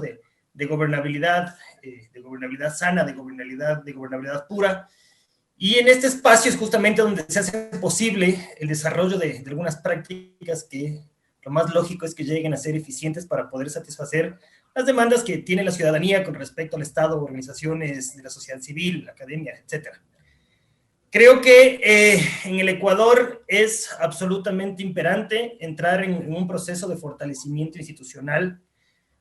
de gobernabilidad sana, de gobernabilidad pura. Y en este espacio es justamente donde se hace posible el desarrollo de algunas prácticas que lo más lógico es que lleguen a ser eficientes para poder satisfacer las demandas que tiene la ciudadanía con respecto al Estado, organizaciones de la sociedad civil, la academia, etc. Creo que en el Ecuador es absolutamente imperante entrar en un proceso de fortalecimiento institucional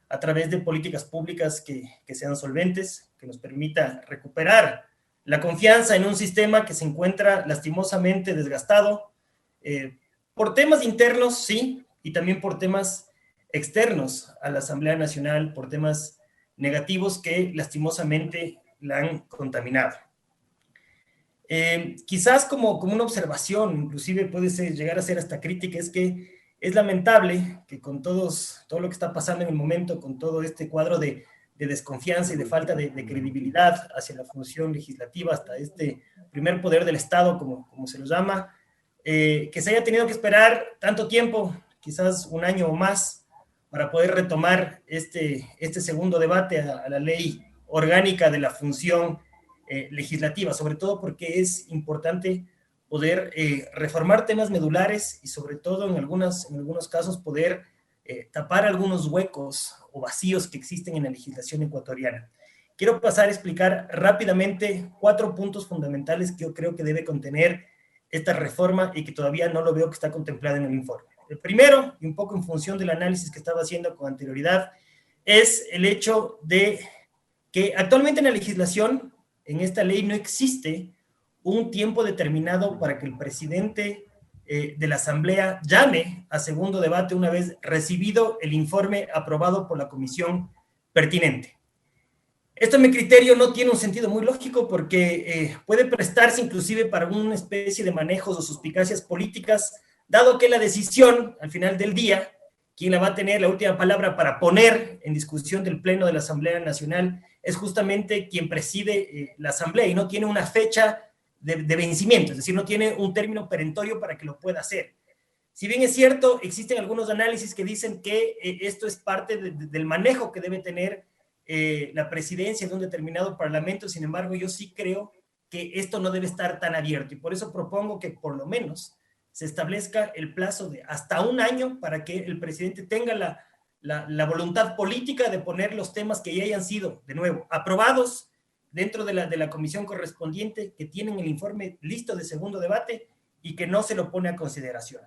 a través de políticas públicas que sean solventes, que nos permita recuperar la confianza en un sistema que se encuentra lastimosamente desgastado por temas internos, sí, y también por temas externos a la Asamblea Nacional, por temas negativos que lastimosamente la han contaminado. Quizás como una observación, inclusive puede llegar a ser hasta crítica, es que es lamentable que con todo lo que está pasando en el momento, con todo este cuadro de desconfianza y de falta de credibilidad hacia la función legislativa, hasta este primer poder del Estado, como se lo llama, que se haya tenido que esperar tanto tiempo, quizás un año o más, para poder retomar este segundo debate a la ley orgánica de la función legislativa, sobre todo porque es importante poder reformar temas medulares y sobre todo en algunos casos poder tapar algunos huecos o vacíos que existen en la legislación ecuatoriana. Quiero pasar a explicar rápidamente 4 puntos fundamentales que yo creo que debe contener esta reforma y que todavía no lo veo que está contemplado en el informe. El primero, y un poco en función del análisis que estaba haciendo con anterioridad, es el hecho de que actualmente en la legislación, en esta ley, no existe un tiempo determinado para que el presidente de la Asamblea llame a segundo debate una vez recibido el informe aprobado por la comisión pertinente. Esto, en mi criterio, no tiene un sentido muy lógico porque puede prestarse inclusive para una especie de manejos o suspicacias políticas, dado que la decisión, al final del día, quien la va a tener la última palabra para poner en discusión del Pleno de la Asamblea Nacional es justamente quien preside la Asamblea y no tiene una fecha de vencimiento, es decir, no tiene un término perentorio para que lo pueda hacer. Si bien es cierto, existen algunos análisis que dicen que esto es parte del manejo que debe tener la presidencia de un determinado parlamento, sin embargo, yo sí creo que esto no debe estar tan abierto y por eso propongo que por lo menos se establezca el plazo de hasta un año para que el presidente tenga la voluntad política de poner los temas que ya hayan sido, de nuevo, aprobados dentro de la comisión correspondiente, que tienen el informe listo de segundo debate y que no se lo pone a consideración.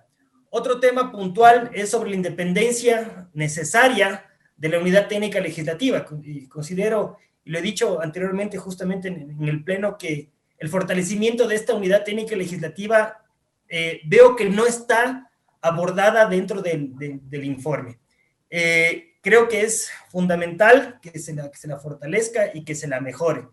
Otro tema puntual es sobre la independencia necesaria de la unidad técnica legislativa. Y considero, y lo he dicho anteriormente justamente en el Pleno, que el fortalecimiento de esta unidad técnica legislativa veo que no está abordada dentro del informe. Creo que es fundamental que se la fortalezca y que se la mejore.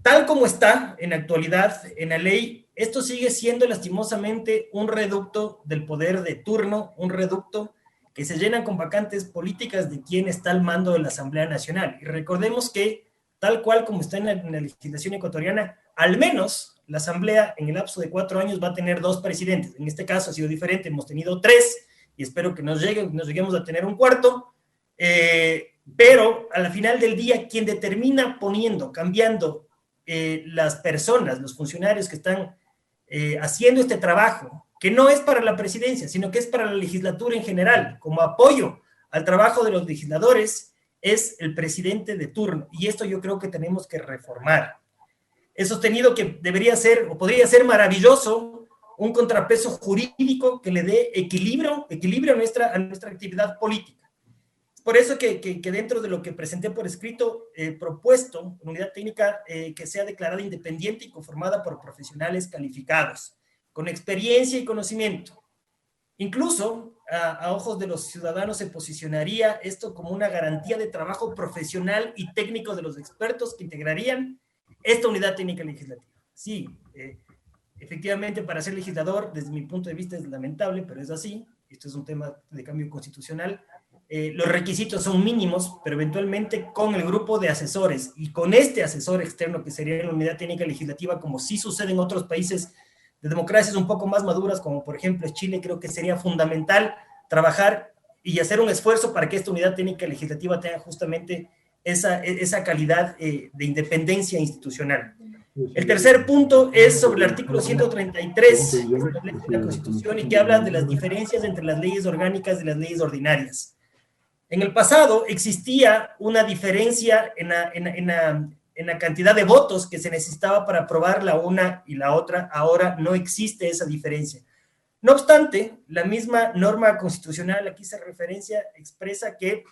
Tal como está en la actualidad en la ley, esto sigue siendo lastimosamente un reducto del poder de turno, un reducto que se llenan con vacantes políticas de quien está al mando de la Asamblea Nacional. Y recordemos que, tal cual como está en la legislación ecuatoriana, al menos la Asamblea en el lapso de 4 años va a tener 2 presidentes. En este caso ha sido diferente, hemos tenido 3 y espero que nos lleguemos a tener un cuarto, pero al final del día quien determina cambiando las personas, los funcionarios que están haciendo este trabajo, que no es para la presidencia, sino que es para la legislatura en general, como apoyo al trabajo de los legisladores, es el presidente de turno. Y esto yo creo que tenemos que reformar. He sostenido que debería ser, o podría ser maravilloso, un contrapeso jurídico que le dé equilibrio a nuestra actividad política. Por eso que dentro de lo que presenté por escrito, he propuesto una unidad técnica que sea declarada independiente y conformada por profesionales calificados, con experiencia y conocimiento. Incluso, a ojos de los ciudadanos, se posicionaría esto como una garantía de trabajo profesional y técnico de los expertos que integrarían esta unidad técnica legislativa. Sí, efectivamente, para ser legislador, desde mi punto de vista, es lamentable, pero es así. Esto es un tema de cambio constitucional. Los requisitos son mínimos, pero eventualmente con el grupo de asesores y con este asesor externo que sería la unidad técnica legislativa, como sí sucede en otros países de democracias un poco más maduras, como por ejemplo Chile, creo que sería fundamental trabajar y hacer un esfuerzo para que esta unidad técnica legislativa tenga justamente esa calidad de independencia institucional. El tercer punto es sobre el artículo 133 que establece la Constitución y que habla de las diferencias entre las leyes orgánicas y las leyes ordinarias. En el pasado existía una diferencia en la cantidad de votos que se necesitaba para aprobar la una y la otra. Ahora no existe esa diferencia. No obstante, la misma norma constitucional, aquí se referencia, expresa que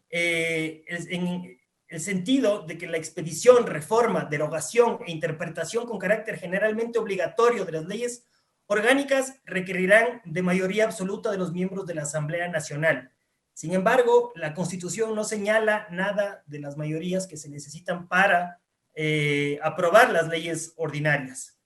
en el sentido de que la expedición, reforma, derogación e interpretación con carácter generalmente obligatorio de las leyes orgánicas requerirán de mayoría absoluta de los miembros de la Asamblea Nacional. Sin embargo, la Constitución no señala nada de las mayorías que se necesitan para aprobar las leyes ordinarias.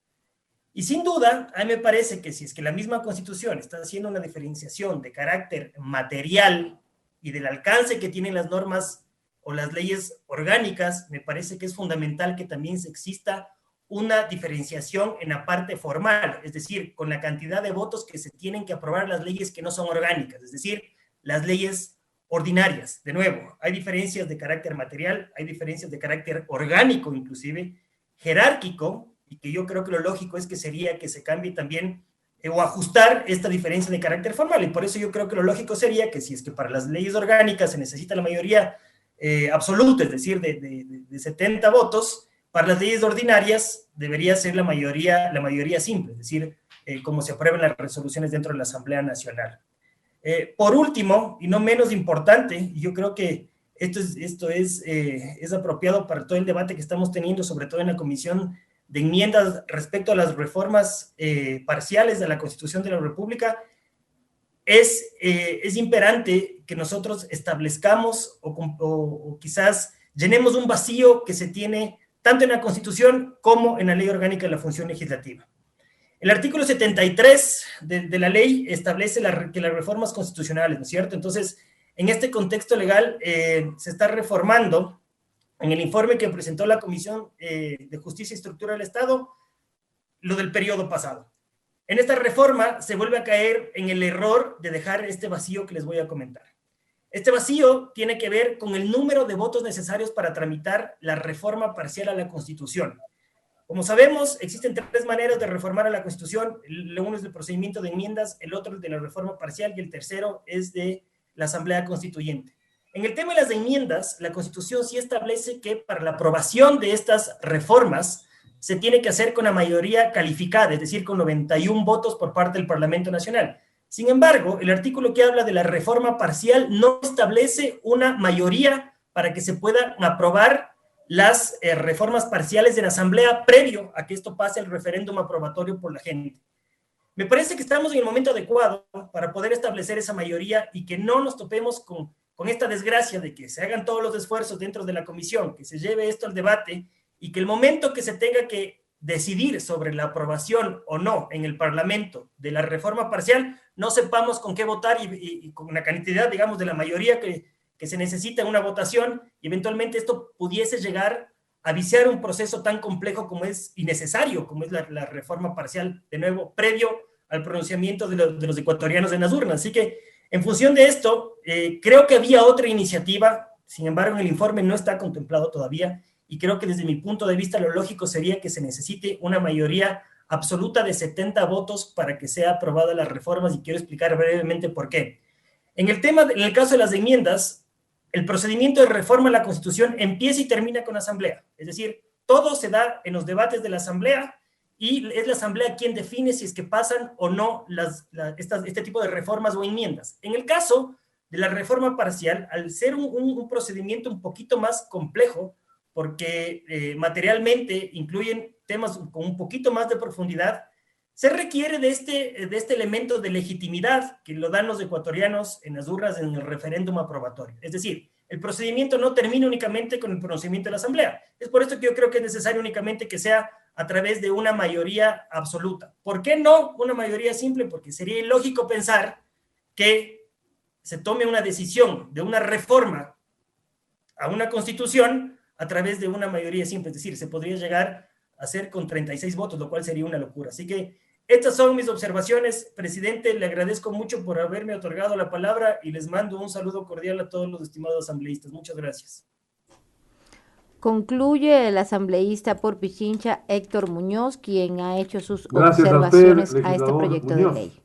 Y sin duda, a mí me parece que si es que la misma Constitución está haciendo una diferenciación de carácter material y del alcance que tienen las normas o las leyes orgánicas, me parece que es fundamental que también exista una diferenciación en la parte formal, es decir, con la cantidad de votos que se tienen que aprobar las leyes que no son orgánicas, es decir, las leyes ordinarias. De nuevo, hay diferencias de carácter material, hay diferencias de carácter orgánico, inclusive jerárquico, y que yo creo que lo lógico es que sería que se cambie también o ajustar esta diferencia de carácter formal, y por eso yo creo que lo lógico sería que si es que para las leyes orgánicas se necesita la mayoría absoluta, es decir, de 70 votos, para las leyes ordinarias debería ser la mayoría simple, es decir, como se aprueban las resoluciones dentro de la Asamblea Nacional. Por último, y no menos importante, y yo creo que esto es apropiado para todo el debate que estamos teniendo, sobre todo en la Comisión de Enmiendas respecto a las reformas parciales de la Constitución de la República, es imperante que nosotros establezcamos o quizás llenemos un vacío que se tiene tanto en la Constitución como en la Ley Orgánica de la Función Legislativa. El artículo 73 de la ley establece que las reformas constitucionales, ¿no es cierto? Entonces, en este contexto legal se está reformando, en el informe que presentó la Comisión de Justicia y Estructura del Estado, lo del periodo pasado. En esta reforma se vuelve a caer en el error de dejar este vacío que les voy a comentar. Este vacío tiene que ver con el número de votos necesarios para tramitar la reforma parcial a la Constitución. Como sabemos, existen tres maneras de reformar a la Constitución. Uno es el procedimiento de enmiendas, el otro es de la reforma parcial y el tercero es de la Asamblea Constituyente. En el tema de las enmiendas, la Constitución sí establece que para la aprobación de estas reformas se tiene que hacer con la mayoría calificada, es decir, con 91 votos por parte del Parlamento Nacional. Sin embargo, el artículo que habla de la reforma parcial no establece una mayoría para que se puedan aprobar las reformas parciales de la Asamblea previo a que esto pase al referéndum aprobatorio por la gente. Me parece que estamos en el momento adecuado para poder establecer esa mayoría y que no nos topemos con esta desgracia de que se hagan todos los esfuerzos dentro de la comisión, que se lleve esto al debate y que el momento que se tenga que decidir sobre la aprobación o no en el Parlamento de la reforma parcial, no sepamos con qué votar y con la cantidad, digamos, de la mayoría que se necesita en una votación, y eventualmente esto pudiese llegar a viciar un proceso tan complejo como es y necesario, como es la reforma parcial, de nuevo, previo al pronunciamiento de los ecuatorianos en las urnas. Así que, en función de esto, creo que había otra iniciativa, sin embargo, en el informe no está contemplado todavía, y creo que desde mi punto de vista lo lógico sería que se necesite una mayoría absoluta de 70 votos para que sea aprobada las reformas, y quiero explicar brevemente por qué. En el caso de las enmiendas, el procedimiento de reforma a la Constitución empieza y termina con la Asamblea, es decir, todo se da en los debates de la Asamblea y es la Asamblea quien define si es que pasan o no este tipo de reformas o enmiendas. En el caso de la reforma parcial, al ser un procedimiento un poquito más complejo, porque materialmente incluyen temas con un poquito más de profundidad, se requiere de este elemento de legitimidad que lo dan los ecuatorianos en las urnas en el referéndum aprobatorio. Es decir, el procedimiento no termina únicamente con el pronunciamiento de la Asamblea. Es por esto que yo creo que es necesario únicamente que sea a través de una mayoría absoluta. ¿Por qué no una mayoría simple? Porque sería ilógico pensar que se tome una decisión de una reforma a una constitución a través de una mayoría simple. Es decir, se podría llegar a hacer con 36 votos, lo cual sería una locura. Así que Estas son mis observaciones, presidente. Le agradezco mucho por haberme otorgado la palabra y les mando un saludo cordial a todos los estimados asambleístas. Muchas gracias. Concluye el asambleísta por Pichincha, Héctor Muñoz, quien ha hecho sus Gracias a usted, observaciones a este legislador proyecto de Muñoz. ley.